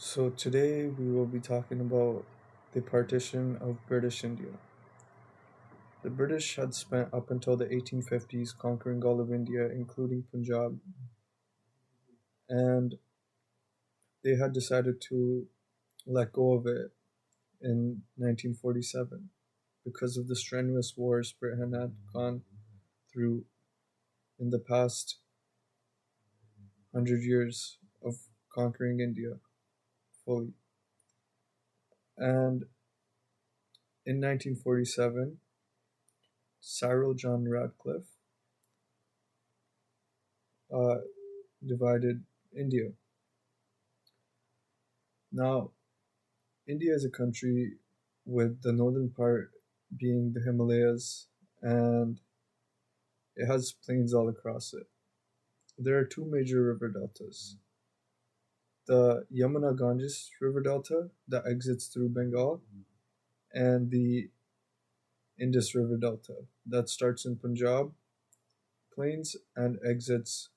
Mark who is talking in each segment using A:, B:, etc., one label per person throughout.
A: So today we will be talking about the partition of British India. The British had spent up until the 1850s conquering all of India, including Punjab, and they had decided to let go of it in 1947 because of the strenuous wars Britain had gone through in the past 100 years of conquering India fully. And in 1947, Cyril John Radcliffe uh, divided India. Now, India is a country with the northern part being the Himalayas, and it has plains all across it. There are two major river deltas: the Yamuna Ganges River Delta that exits through Bengal, and the Indus River Delta that starts in Punjab plains and exits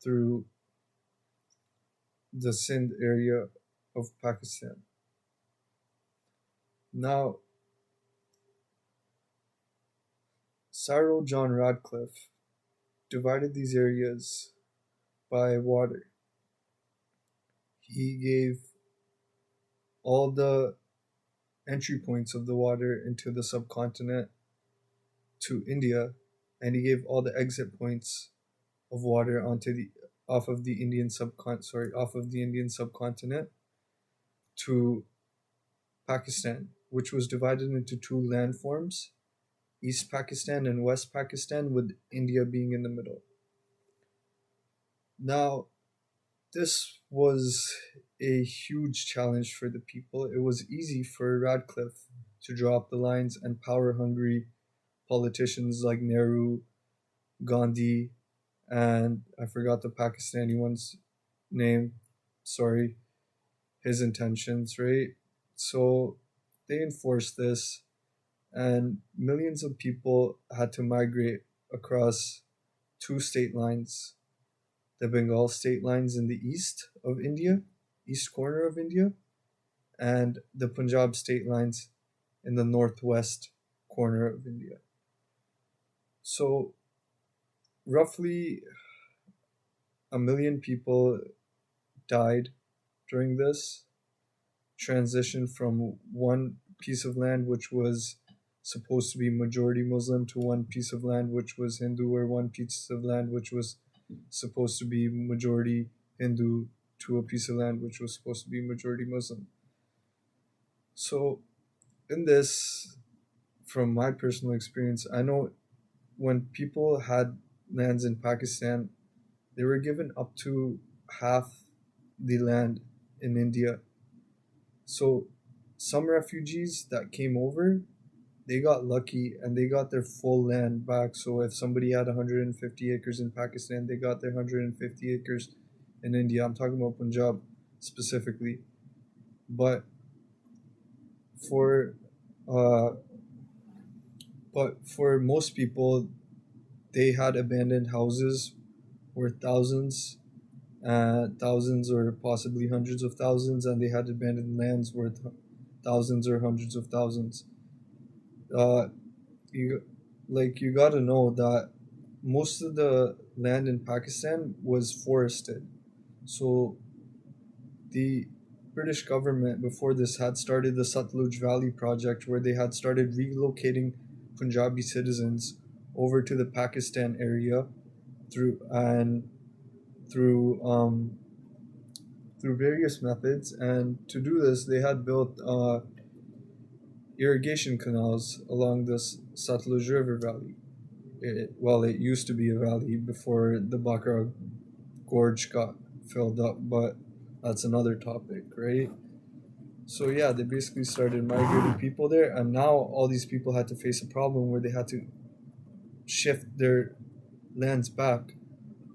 A: through the Sindh area of Pakistan. Now, Cyril John Radcliffe divided these areas by water. He gave all the entry points of the water into the subcontinent to India, and he gave all the exit points of water onto the off of the Indian subcontinent to Pakistan, which was divided into two landforms, East Pakistan and West Pakistan, with India being in the middle. Now, this was a huge challenge for the people. It was easy for Radcliffe to draw up the lines, and power hungry politicians like Nehru, Gandhi, and I forgot the Pakistani one's name. Sorry, his intentions, right? So they enforced this, and millions of people had to migrate across two state lines: the Bengal state lines in the east of India, east corner of India, and the Punjab state lines in the northwest corner of India. So, roughly a million people died during this transition from one piece of land which was supposed to be majority Muslim to one piece of land which was Hindu, or one piece of land which was supposed to be majority Hindu to a piece of land which was supposed to be majority Muslim. So, in this, from my personal experience, I know when people had lands in Pakistan, they were given up to half the land in India. So, some refugees that came over, they got lucky and they got their full land back. So, if somebody had 150 acres in Pakistan, they got their 150 acres in India. I'm talking about Punjab specifically. But for uh, for most people, they had abandoned houses worth thousands or possibly hundreds of thousands, and they had abandoned lands worth thousands or hundreds of thousands. Uh, you you gotta know that most of the land in Pakistan was forested. So the British government before this had started the Satluj Valley project, where they had started relocating Punjabi citizens over to the Pakistan area through and through through various methods. And to do this, they had built irrigation canals along this Satluj River Valley. It used to be a valley before the Bakra Gorge got filled up, but that's another topic, right? So yeah, they basically started migrating people there, and now all these people had to face a problem where they had to shift their lands back.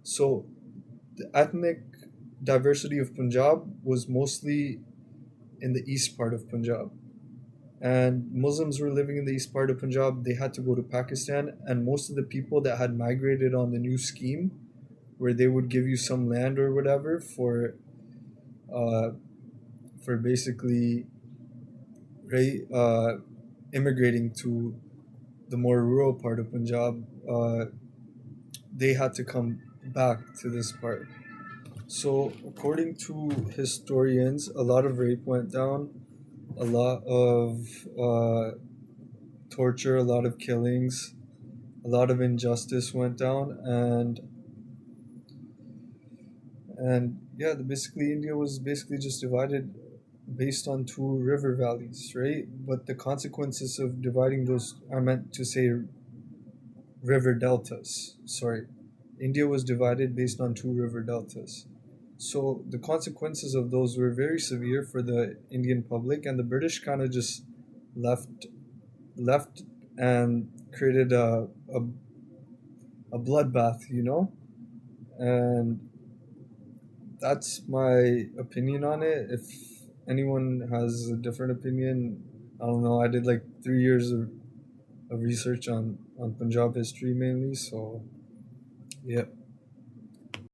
A: So the ethnic diversity of Punjab was mostly in the east part of Punjab. And Muslims were living in the east part of Punjab. They had to go to Pakistan, and most of the people that had migrated on the new scheme, where they would give you some land or whatever for for basically right immigrating to the more rural part of Punjab, they had to come back to this part. So, according to historians, a lot of rape went down, a lot of torture, a lot of killings, a lot of injustice went down, and yeah, basically India was basically just divided based on two river valleys, right? But the consequences of dividing those, I meant to say river deltas. Sorry, India was divided based on two river deltas. So the consequences of those were very severe for the Indian public, and the British kind of just left left and created a bloodbath, and that's my opinion on it. If anyone has a different opinion, I don't know. I did like 3 years of research on Punjab history mainly, so yeah.